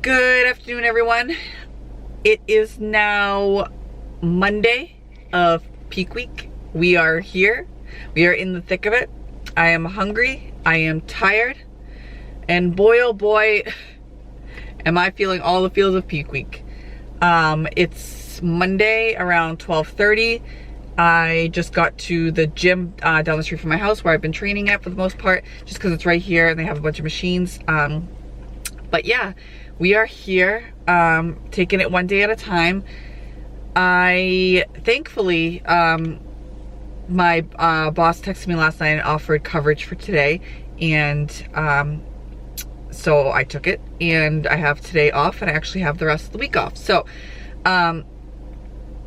Good afternoon, everyone. It is now Monday of peak week. We are here. We are in the thick of it. I am hungry. I am tired. And boy, oh boy, am I feeling all the feels of peak week. It's Monday around 12:30. I just got to the gym down the street from my house where I've been training at for the most part, just because it's right here and they have a bunch of machines. But yeah, we are here, taking it one day at a time. I thankfully, my boss texted me last night and offered coverage for today, and so I took it, and I have today off, and I actually have the rest of the week off. So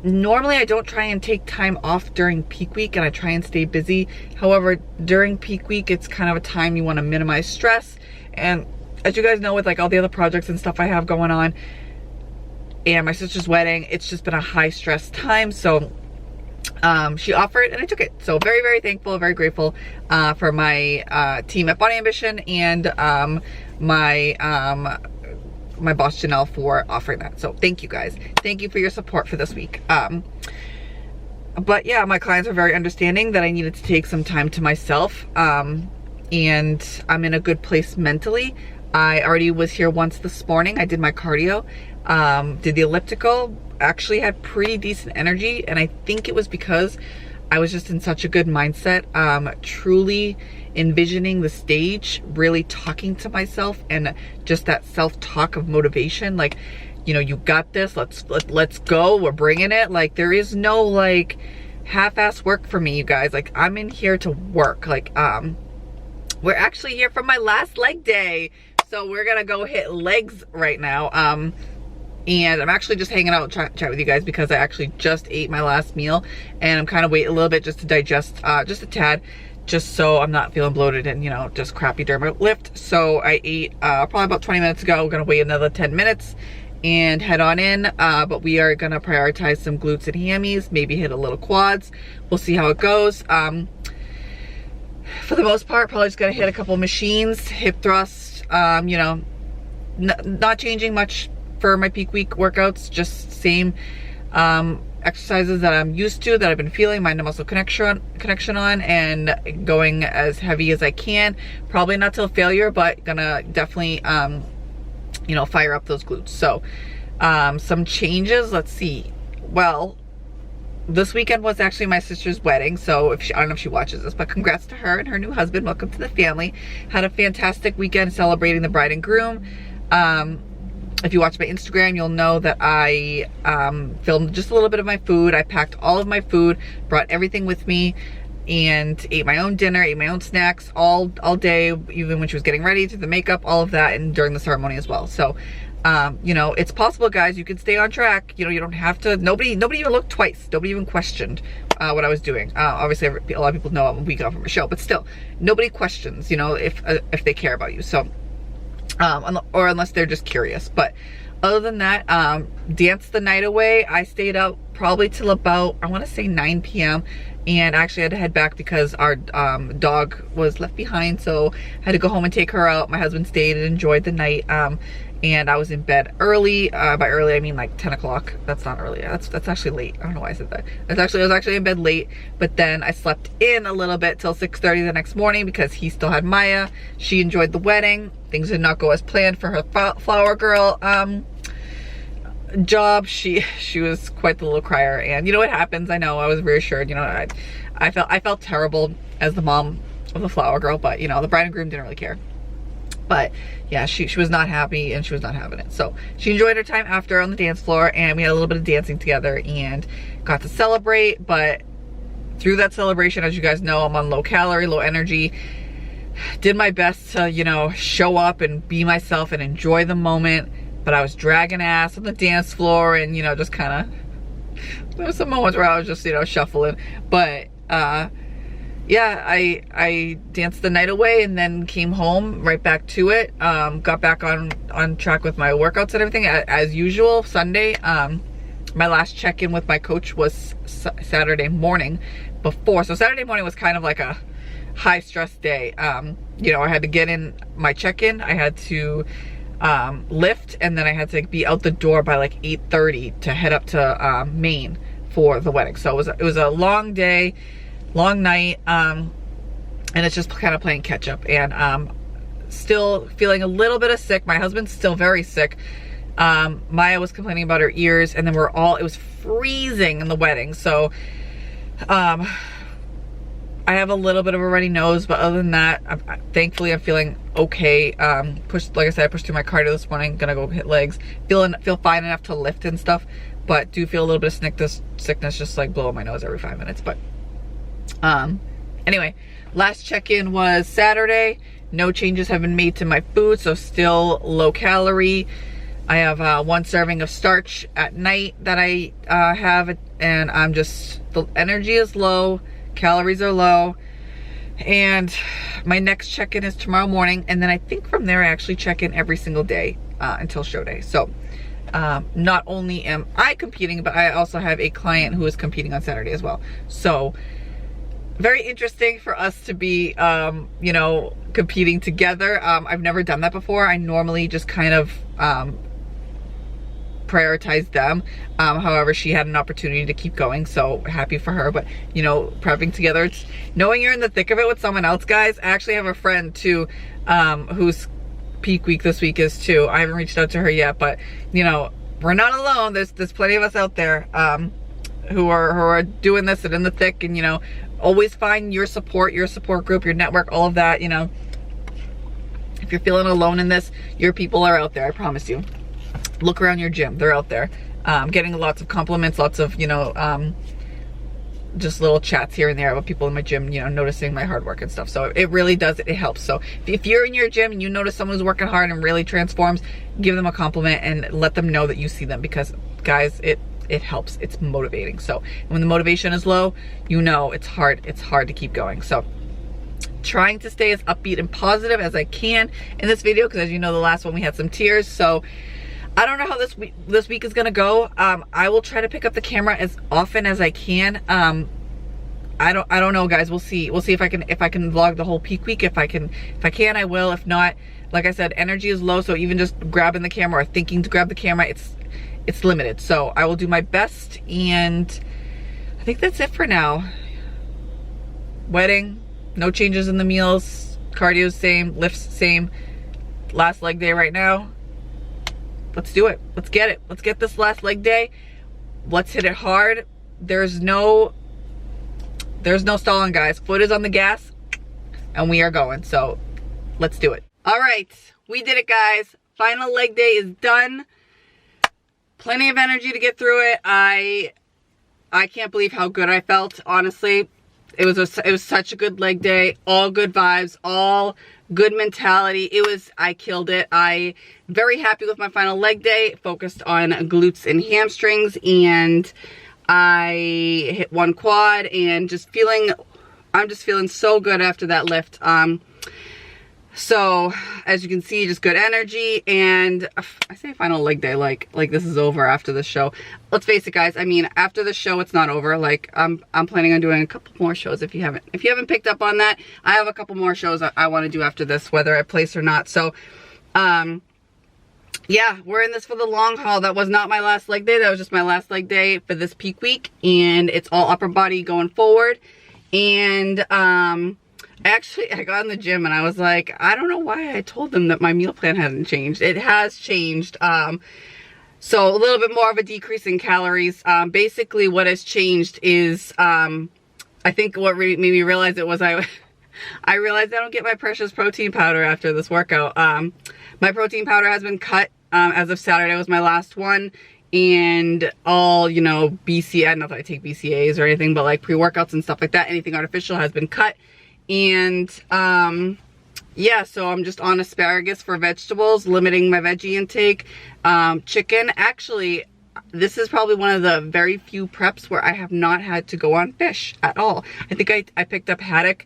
normally I don't try and take time off during peak week, and I try and stay busy. However, during peak week, it's kind of a time you want to minimize stress. And as you guys know, with like all the other projects and stuff I have going on and my sister's wedding, it's just been a high stress time. So she offered and I took it. So very, very thankful, very grateful for my team at Body Ambition and my boss Janelle for offering that. So thank you guys. Thank you for your support for this week. But yeah, my clients are very understanding that I needed to take some time to myself, and I'm in a good place mentally. I already was here once this morning. I did my cardio, did the elliptical, actually had pretty decent energy, and I think it was because I was just in such a good mindset, truly envisioning the stage, really talking to myself, and just that self-talk of motivation, like, you know, you got this, let's go, we're bringing it. Like, there is no like half-ass work for me, you guys. Like, I'm in here to work. Like, we're actually here for my last leg day, so we're gonna go hit legs right now. And I'm actually just hanging out and chat with you guys because I actually just ate my last meal, and I'm kind of waiting a little bit just to digest just a tad, just so I'm not feeling bloated and, you know, just crappy during my lift. So I ate probably about 20 minutes ago. We're gonna wait another 10 minutes and head on in, but we are gonna prioritize some glutes and hammies, maybe hit a little quads. We'll see how it goes. For the most part, probably just gonna hit a couple machines, hip thrusts, you know, not changing much for my peak week workouts, just same exercises that I'm used to, that I've been feeling mind to muscle connection on, and going as heavy as I can. Probably not till failure, but gonna definitely you know, fire up those glutes. So some changes, let's see. Well, this weekend was actually my sister's wedding, so I don't know if she watches this, but congrats to her and her new husband. Welcome to the family. Had a fantastic weekend celebrating the bride and groom. If you watch my Instagram, you'll know that I filmed just a little bit of my food. I packed all of my food, brought everything with me, and ate my own dinner, ate my own snacks all day, even when she was getting ready, to the makeup, all of that, and during the ceremony as well. So you know, it's possible, guys. You can stay on track. You know, you don't have to. Nobody even looked twice. Nobody even questioned what I was doing. Obviously, a lot of people know I'm a week off from a show, but still, nobody questions, you know, if they care about you. So, or unless they're just curious. But other than that, danced the night away. I stayed out probably till about, I want to say 9 p.m. and I actually had to head back because our dog was left behind, so I had to go home and take her out. My husband stayed and enjoyed the night. And I was in bed early. By early, I mean like 10 o'clock. That's not early. That's actually late. I don't know why I said that. I was actually in bed late, but then I slept in a little bit till 6:30 the next morning because he still had Maya. She enjoyed the wedding. Things did not go as planned for her flower girl job. She was quite the little crier, and you know what happens. I know, I was reassured. You know, I felt terrible as the mom of the flower girl, but you know, the bride and groom didn't really care. But yeah, she was not happy, and she was not having it. So she enjoyed her time after on the dance floor, and we had a little bit of dancing together and got to celebrate. But through that celebration, as you guys know, I'm on low calorie, low energy. Did my best to, you know, show up and be myself and enjoy the moment. But I was dragging ass on the dance floor, and, you know, just kind of, there were some moments where I was just, you know, shuffling. But yeah, I danced the night away and then came home right back to it. Got back on track with my workouts and everything as usual. Sunday, my last check-in with my coach was Saturday morning before. So Saturday morning was kind of like a high stress day. You know, I had to get in my check-in. I had to lift, and then I had to be out the door by like 8:30 to head up to Maine for the wedding. So it was a long day, long night, and it's just kind of playing catch up. And still feeling a little bit of sick. My husband's still very sick. Maya was complaining about her ears, and then it was freezing in the wedding. So I have a little bit of a runny nose, but other than that, thankfully I'm feeling okay. Like I said, I pushed through my cardio this morning, gonna go hit legs. Feel fine enough to lift and stuff, but do feel a little bit of sickness just like blowing my nose every 5 minutes. But anyway, last check-in was Saturday. No changes have been made to my food, so still low calorie. I have 1 serving of starch at night that I have, and the energy is low, calories are low, and my next check-in is tomorrow morning, and then I think from there I actually check in every single day until show day. So not only am I competing, but I also have a client who is competing on Saturday as well. So very interesting for us to be you know, competing together. I've never done that before. I normally just kind of prioritize them. However, she had an opportunity to keep going, so happy for her. But you know, prepping together, it's knowing you're in the thick of it with someone else, guys. I actually have a friend too, whose peak week this week is too. I haven't reached out to her yet, but you know, we're not alone. There's plenty of us out there who are doing this and in the thick, and you know, always find your support group, your network, all of that. You know, if you're feeling alone in this, your people are out there, I promise you. Look around your gym, they're out there. Getting lots of compliments, lots of, you know, just little chats here and there about people in my gym, you know, noticing my hard work and stuff. So it really does, it helps. So if you're in your gym and you notice someone who's working hard and really transforms, give them a compliment and let them know that you see them, because guys, it helps, it's motivating. So when the motivation is low, you know, it's hard to keep going. So trying to stay as upbeat and positive as I can in this video, because as you know, the last one we had some tears. So I don't know how this week is gonna go. I will try to pick up the camera as often as I can. I don't know, guys. We'll see. We'll see if I can vlog the whole peak week. If I can, I will. If not, like I said, energy is low, so even just grabbing the camera or thinking to grab the camera, it's limited. So I will do my best, and I think that's it for now. Wedding, no changes in the meals. Cardio same, lifts same. Last leg day right now. Let's do it. Let's get it. Let's get this last leg day. Let's hit it hard. There's no stalling, guys. Foot is on the gas and we are going. So let's do it. All right, we did it, guys. Final leg day is done. Plenty of energy to get through it. I can't believe how good I felt, honestly. It was such a good leg day. All good vibes, all good mentality. I killed it. I very happy with my final leg day. Focused on glutes and hamstrings, and I hit 1 quad, and I'm just feeling so good after that lift. So as you can see, just good energy. And I say final leg day like this is over after the show. Let's face it, guys, I mean, after the show it's not over. Like I'm planning on doing a couple more shows. If you haven't picked up on that, I have a couple more shows I want to do after this, whether I place or not. So yeah, we're in this for the long haul. That was not my last leg day. That was just my last leg day for this peak week, and it's all upper body going forward. And actually, I got in the gym and I was like, I don't know why I told them that my meal plan hadn't changed. It has changed. So a little bit more of a decrease in calories. Basically what has changed is, I think what made me realize it was I realized I don't get my precious protein powder after this workout. My protein powder has been cut. As of Saturday was my last one. And all, you know, BCA, not that I take BCAAs or anything, but like pre-workouts and stuff like that, anything artificial has been cut. And yeah, so I'm just on asparagus for vegetables, limiting my veggie intake. Chicken, actually, this is probably one of the very few preps where I have not had to go on fish at all. I think I picked up haddock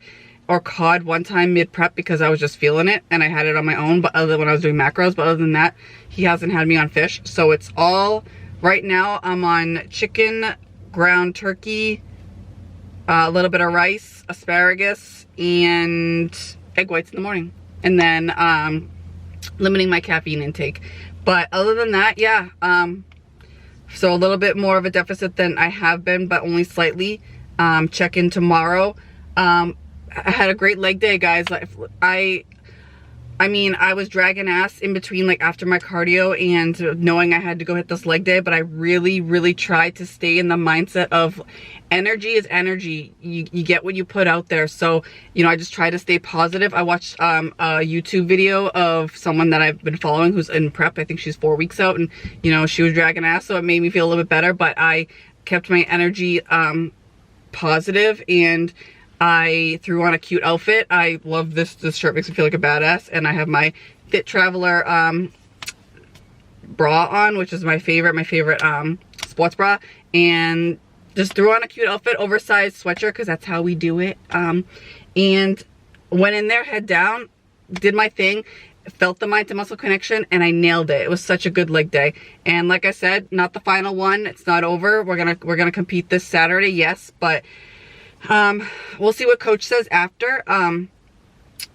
or cod one time mid-prep because I was just feeling it, and I had it on my own, but when I was doing macros, but other than that, he hasn't had me on fish. So it's all, right now I'm on chicken, ground turkey, a little bit of rice, asparagus, and egg whites in the morning. And then limiting my caffeine intake. But other than that, yeah, so a little bit more of a deficit than I have been, but only slightly. Check in tomorrow. I had a great leg day, guys. I mean, I was dragging ass in between, like after my cardio and knowing I had to go hit this leg day, but I really, really tried to stay in the mindset of energy is energy. You get what you put out there. So, you know, I just try to stay positive. I watched a YouTube video of someone that I've been following who's in prep. I think she's 4 weeks out, and, you know, she was dragging ass, so it made me feel a little bit better, but I kept my energy positive, and I threw on a cute outfit. I love this shirt, makes me feel like a badass. And I have my Fit Traveler bra on, which is my favorite sports bra. And just threw on a cute outfit, oversized sweatshirt, because that's how we do it. And went in there, head down, did my thing, felt the mind to muscle connection, and I nailed it. It was such a good leg day. And like I said, not the final one. It's not over. We're gonna compete this Saturday, yes, but we'll see what coach says after.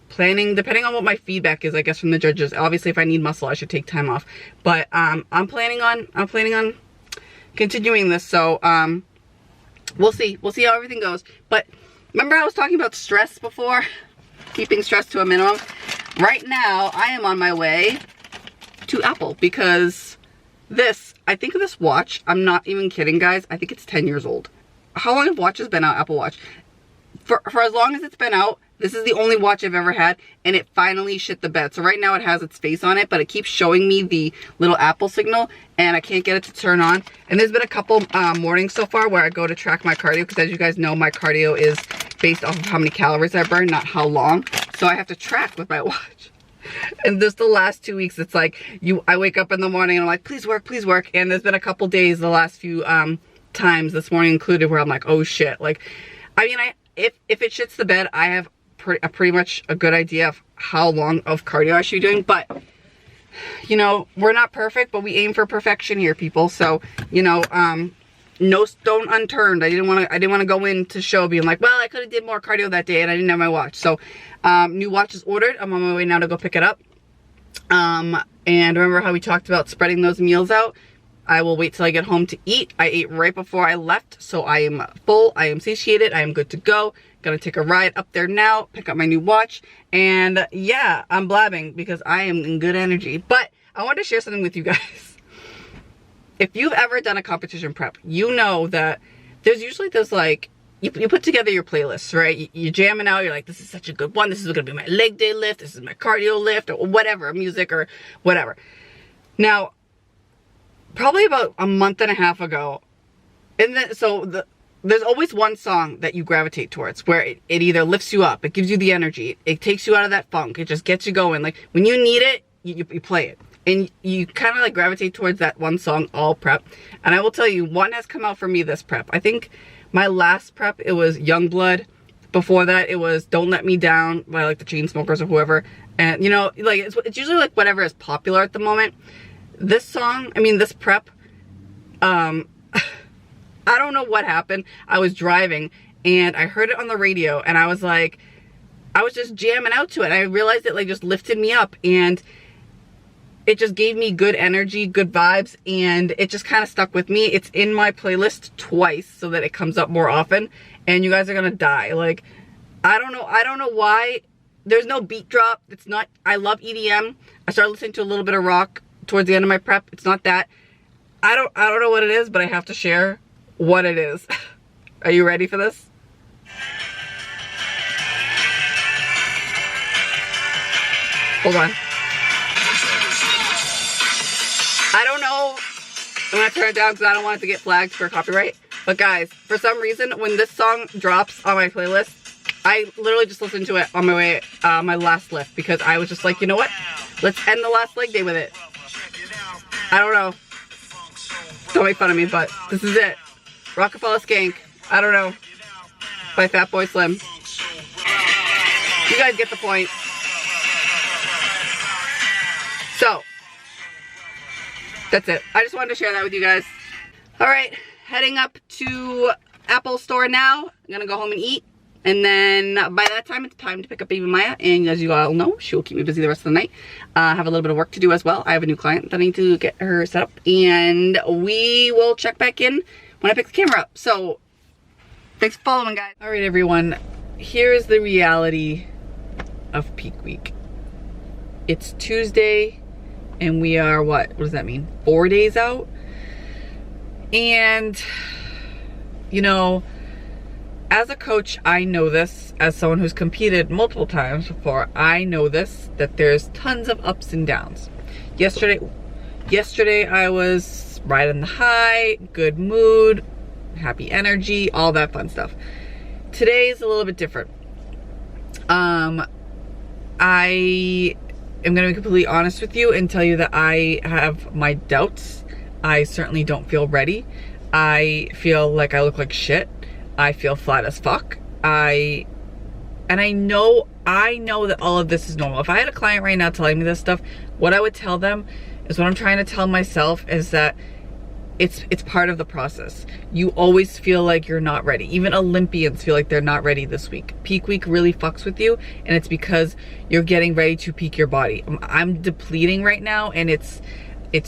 Planning, depending on what my feedback is, I guess, from the judges. Obviously, if I need muscle, I should take time off. But I'm planning on continuing this. So we'll see how everything goes. But remember, I was talking about stress before, keeping stress to a minimum. Right now, I am on my way to Apple because I think this watch, I'm not even kidding, guys, I think it's 10 years old. How long have watches been out, Apple Watch? For as long as it's been out, this is the only watch I've ever had, and it finally shit the bed. So right now it has its face on it, but it keeps showing me the little Apple signal, and I can't get it to turn on. And there's been a couple mornings so far where I go to track my cardio, because as you guys know, my cardio is based off of how many calories I burn, not how long. So I have to track with my watch. And just the last 2 weeks, it's like, I wake up in the morning and I'm like, please work, please work. And there's been a couple days, the last few times, this morning included, where I'm like, oh shit. Like, I mean, if it shits the bed, I have pretty much a good idea of how long of cardio I should be doing. But, you know, we're not perfect, but we aim for perfection here, people. So, you know, no stone unturned. I didn't want to go into show being like, well, I could have did more cardio that day and I didn't have my watch. So new watch is ordered. I'm on my way now to go pick it up. And remember how we talked about spreading those meals out? I will wait till I get home to eat. I ate right before I left, so I am full, I am satiated, I am good to go. Gonna take a ride up there now, pick up my new watch, and yeah, I'm blabbing because I am in good energy. But I want to share something with you guys. If you've ever done a competition prep, you know that there's usually this, like, you put together your playlists, right? You're jamming out, you're like, this is such a good one, this is gonna be my leg day lift, this is my cardio lift, or whatever, music or whatever. Now, probably about a month and a half ago, and then, there's always one song that you gravitate towards where it either lifts you up, it gives you the energy, it takes you out of that funk, it just gets you going. Like, when you need it, you play it. And you kind of like gravitate towards that one song all prep. And I will tell you, one has come out for me this prep. I think my last prep, it was Youngblood. Before that, it was Don't Let Me Down by like the Chainsmokers or whoever. And, you know, like, it's usually like whatever is popular at the moment. This song, I mean, this prep, I don't know what happened. I was driving and I heard it on the radio and I was like, I was just jamming out to it. I realized it like just lifted me up and it just gave me good energy, good vibes, and it just kind of stuck with me. It's in my playlist twice so that it comes up more often, and you guys are gonna die. Like, I don't know why. There's no beat drop. It's not, I love EDM. I started listening to a little bit of rock towards the end of my prep. It's not that. I don't know what it is, but I have to share what it is. Are you ready for this? Hold on. I don't know. I'm gonna turn it down because I don't want it to get flagged for copyright. But guys, for some reason, when this song drops on my playlist, I literally just listened to it on my way, my last lift, because I was just like, you know what? Let's end the last leg day with it. I don't know. Don't make fun of me, but this is it. Rockefeller Skank. I don't know. By Fatboy Slim. You guys get the point. So, that's it. I just wanted to share that with you guys. Alright, heading up to Apple Store now. I'm gonna go home and eat. And then by that time, it's time to pick up baby Maya. And as you all know, she will keep me busy the rest of the night. I have a little bit of work to do as well. I have a new client that I need to get her set up. And we will check back in when I pick the camera up. So thanks for following, guys. All right, everyone. Here's the reality of peak week. It's Tuesday and we are what does that mean? 4 days out? And you know, as a coach, I know this. As someone who's competed multiple times before, I know this, that there's tons of ups and downs. Yesterday I was riding the high, good mood, happy energy, all that fun stuff. Today's a little bit different. I am gonna be completely honest with you and tell you that I have my doubts. I certainly don't feel ready. I feel like I look like shit. I feel flat as fuck. I know that all of this is normal. If I had a client right now telling me this stuff, what I would tell them is what I'm trying to tell myself is that it's part of the process. You always feel like you're not ready. Even Olympians feel like they're not ready this week. Peak week really fucks with you, and it's because you're getting ready to peak your body. I'm depleting right now, and it's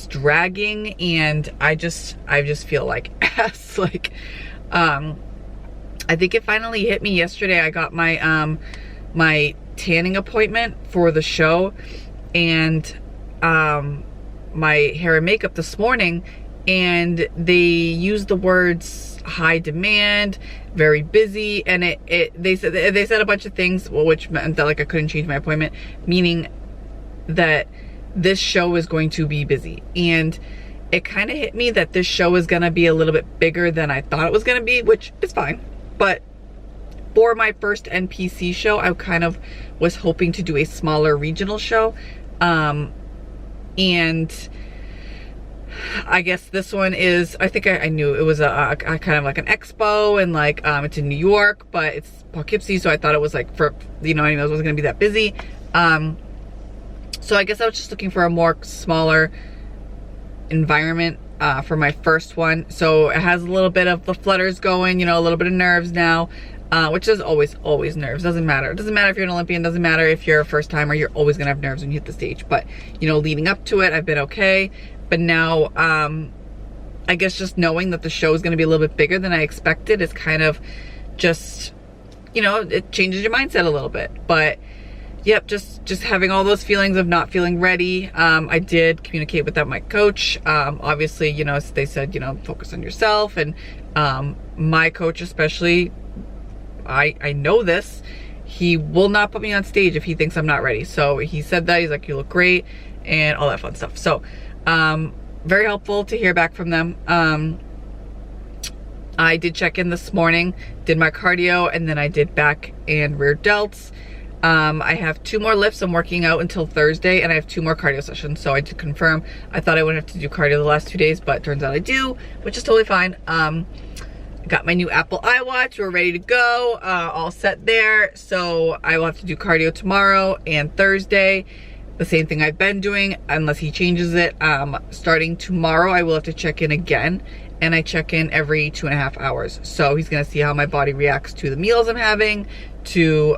dragging, and I just feel like ass. Like, I think it finally hit me yesterday. I got my my tanning appointment for the show, and my hair and makeup this morning, and they used the words high demand, very busy, and they said a bunch of things, which meant that like I couldn't change my appointment, meaning that this show is going to be busy. And it kind of hit me that this show is gonna be a little bit bigger than I thought it was gonna be, which is fine. But for my first NPC show, I kind of was hoping to do a smaller regional show. And I guess this one is, I think I knew it was a kind of like an expo, and like it's in New York, but it's Poughkeepsie, so I thought it was like for, you know, it wasn't gonna be that busy. So I guess I was just looking for a more smaller environment for my first one. So it has a little bit of the flutters going, you know, a little bit of nerves now, which is always nerves. Doesn't matter. It doesn't matter if you're an Olympian, doesn't matter if you're a first timer, you're always gonna have nerves when you hit the stage. But, you know, leading up to it, I've been okay. But now, I guess just knowing that the show is gonna be a little bit bigger than I expected is kind of just, you know, it changes your mindset a little bit. But yep, just having all those feelings of not feeling ready. I did communicate with that, my coach. Obviously, you know, they said, you know, focus on yourself. And my coach especially, I know this, he will not put me on stage if he thinks I'm not ready. So he said that, he's like, you look great, and all that fun stuff. So very helpful to hear back from them. I did check in this morning, did my cardio, and then I did back and rear delts. I have 2 more lifts. I'm working out until Thursday, and I have 2 more cardio sessions. So I did confirm. I thought I wouldn't have to do cardio the last 2 days, but it turns out I do, which is totally fine. Got my new Apple iWatch. We're ready to go, all set there. So I will have to do cardio tomorrow and Thursday. The same thing I've been doing, unless he changes it. Starting tomorrow, I will have to check in again, and I check in every 2.5 hours. So he's gonna see how my body reacts to the meals I'm having, to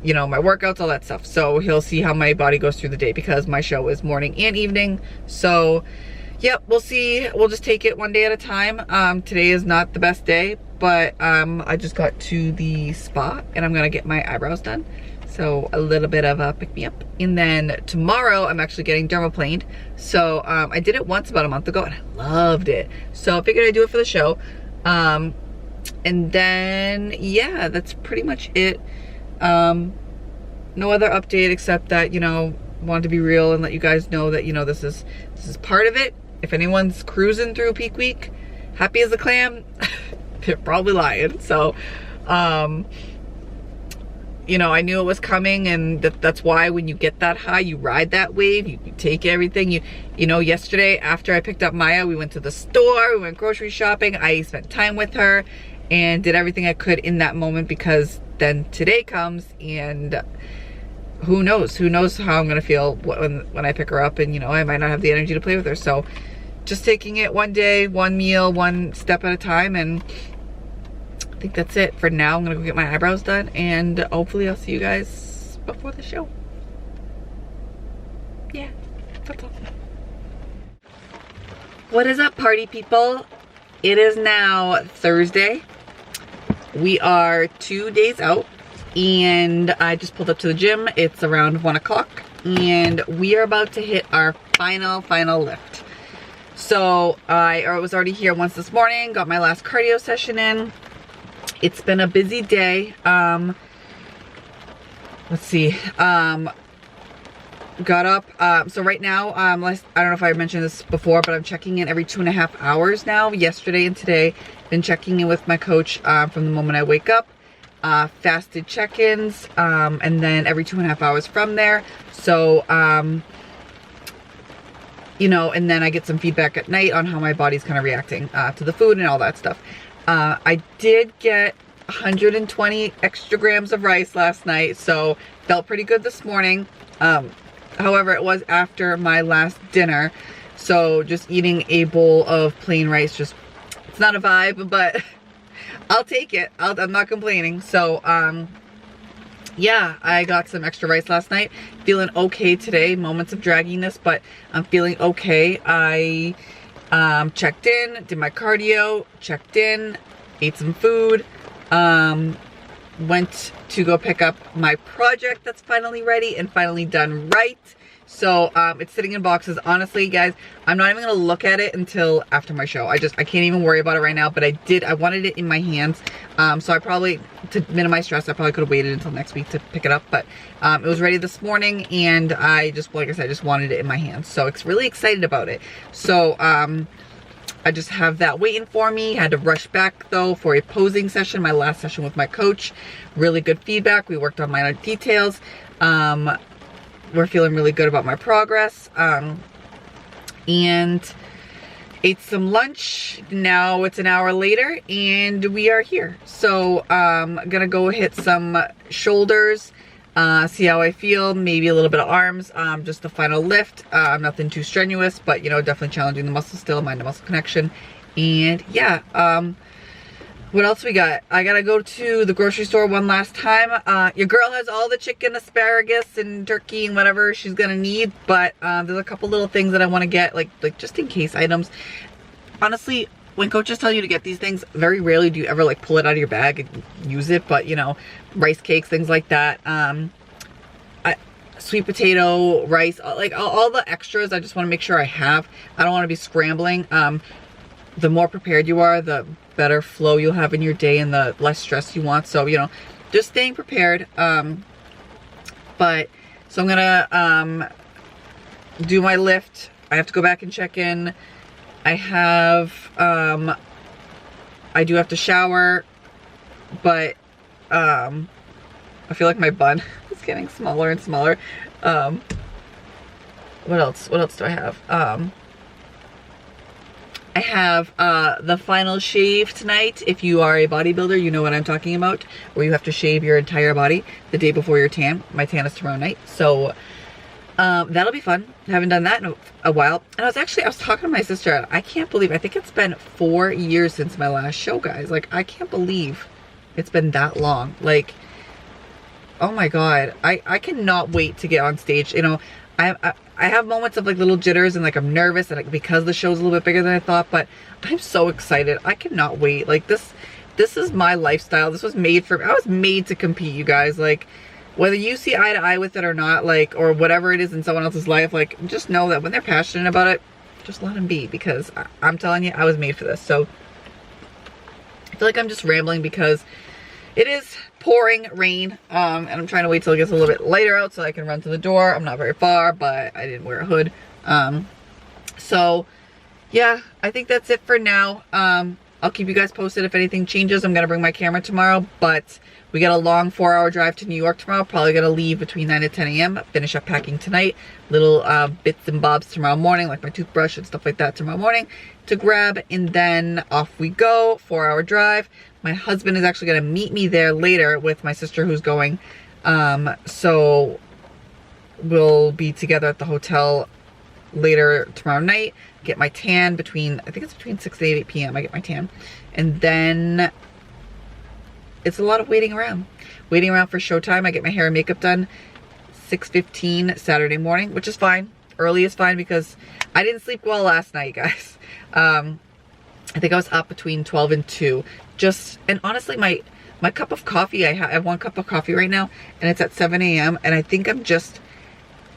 you know, my workouts, all that stuff. So he'll see how my body goes through the day, because my show is morning and evening. So yep, we'll see. We'll just take it one day at a time. Today is not the best day, but I just got to the spa, and I'm gonna get my eyebrows done. So a little bit of a pick me up. And then tomorrow I'm actually getting dermaplaned. So I did it once about a month ago, and I loved it. So I figured I'd do it for the show. And then yeah, that's pretty much it. No other update except that, you know, wanted to be real and let you guys know that, you know, this is part of it. If anyone's cruising through peak week, happy as a clam, they're probably lying. So, you know, I knew it was coming, and that's why when you get that high, you ride that wave, you take everything. You know, yesterday after I picked up Maya, we went to the store, we went grocery shopping, I spent time with her and did everything I could in that moment, because then today comes, and who knows how I'm gonna feel when I pick her up, and you know, I might not have the energy to play with her. So just taking it one day, one meal, one step at a time, and think that's it for now. I'm gonna go get my eyebrows done, and hopefully I'll see you guys before the show. Yeah, that's all. What is up, party people? It is now Thursday. We are 2 days out, and I just pulled up to the gym. It's around 1 o'clock, and we are about to hit our final lift. So I was already here once this morning, got my last cardio session in. It's been a busy day. Let's see. Got up, so right now, I don't know if I mentioned this before, but I'm checking in every 2.5 hours now. Yesterday and today, been checking in with my coach from the moment I wake up. Fasted check-ins, and then every 2.5 hours from there. So, you know, and then I get some feedback at night on how my body's kind of reacting to the food and all that stuff. I did get 120 extra grams of rice last night, so felt pretty good this morning. However, it was after my last dinner, so just eating a bowl of plain rice, just, it's not a vibe, but I'll take it. I'm not complaining. So, yeah, I got some extra rice last night. Feeling okay today. Moments of dragginess, but I'm feeling okay. I checked in, did my cardio, checked in, ate some food, went to go pick up my project that's finally ready and finally done right. So it's sitting in boxes. Honestly, guys, I'm not even gonna look at it until after my show. I can't even worry about it right now, but I wanted it in my hands. So I probably, to minimize stress, I probably could have waited until next week to pick it up, but it was ready this morning, and I just, like I said, I just wanted it in my hands. So it's really excited about it. So I just have that waiting for me. Had to rush back though for a posing session, my last session with my coach. Really good feedback. We worked on minor details. We're feeling really good about my progress. And ate some lunch. Now it's an hour later and we are here. So gonna go hit some shoulders, see how I feel, maybe a little bit of arms, just the final lift. Nothing too strenuous, but you know, definitely challenging the muscle still, mind to muscle connection. And yeah, what else we got? I gotta go to the grocery store one last time. Your girl has all the chicken, asparagus, and turkey and whatever she's gonna need, but there's a couple little things that I want to get, like just in case items. Honestly, when coaches tell you to get these things, very rarely do you ever like pull it out of your bag and use it, but you know, rice cakes, things like that. Sweet potato, rice, like all the extras I just want to make sure I have. I don't want to be scrambling. The more prepared you are, the better flow you'll have in your day and the less stress you want. So, you know, just staying prepared. But so I'm gonna do my lift. I have to go back and check in. I have I do have to shower, but I feel like my bun is getting smaller and smaller. What else do I have? I have the final shave tonight. If you are a bodybuilder, you know what I'm talking about, where you have to shave your entire body the day before your tan. My tan is tomorrow night, so that'll be fun. I haven't done that in a while. And I was talking to my sister. I can't believe, I think it's been 4 years since my last show, guys. Like, I can't believe it's been that long. Like, oh my god, I cannot wait to get on stage. You know, I have moments of like little jitters and like I'm nervous and like, because the show's a little bit bigger than I thought, but I'm so excited. I cannot wait. Like this is my lifestyle. This was made for me. I was made to compete, you guys. Like, whether you see eye to eye with it or not, like, or whatever it is in someone else's life, like, just know that when they're passionate about it, just let them be, because I'm telling you, I was made for this. So I feel like I'm just rambling because it is pouring rain, and I'm trying to wait till it gets a little bit lighter out so I can run to the door. I'm not very far, but I didn't wear a hood. So yeah, I think that's it for now. I'll keep you guys posted if anything changes. I'm gonna bring my camera tomorrow, but we got a long 4-hour drive to New York tomorrow. Probably gonna leave between 9 and 10 a.m. Finish up packing tonight. Little bits and bobs tomorrow morning, like my toothbrush and stuff like that tomorrow morning to grab, and then off we go. 4-hour drive. My husband is actually gonna meet me there later with my sister who's going. So we'll be together at the hotel later tomorrow night. Get my tan between, I think it's between 6 and 8 p.m. I get my tan. And then it's a lot of waiting around. Waiting around for showtime. I get my hair and makeup done 6:15 Saturday morning, which is fine. Early is fine because I didn't sleep well last night, guys. I think I was up between 12 and 2. And honestly, my cup of coffee, I have 1 cup of coffee right now, and it's at 7 a.m. And I think I'm just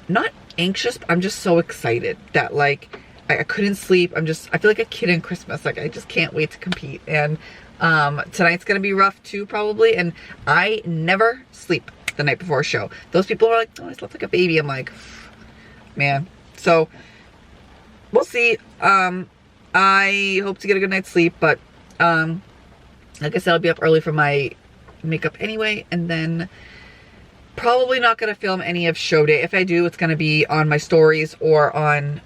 not anxious, but I'm just so excited that like I couldn't sleep. I feel like a kid in Christmas. Like I just can't wait to compete. And tonight's gonna be rough too, probably. And I never sleep the night before a show. Those people are like, oh, I slept like a baby. I'm like, man. So we'll see. I hope to get a good night's sleep, but like I said, I'll be up early for my makeup anyway, and then probably not going to film any of show day. If I do, it's going to be on my stories or on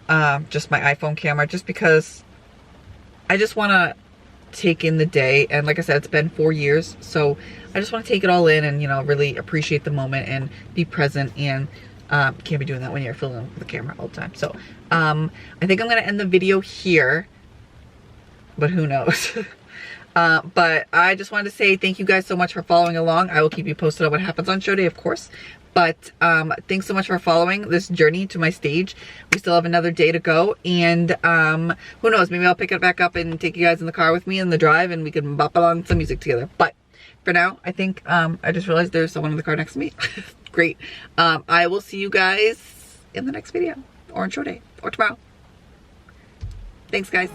just my iPhone camera, just because I just want to take in the day. And like I said, it's been 4 years, so I just want to take it all in and, you know, really appreciate the moment and be present. And you can't be doing that when you're filming the camera all the time. So I think I'm going to end the video here, but who knows. But I just wanted to say thank you guys so much for following along. I will keep you posted on what happens on show day, of course. But thanks so much for following this journey to my stage. We still have another day to go. And who knows, maybe I'll pick it back up and take you guys in the car with me in the drive, and we can bop along some music together. But for now, I think I just realized there's someone in the car next to me. Great. I will see you guys in the next video, or on show day, or tomorrow. Thanks, guys.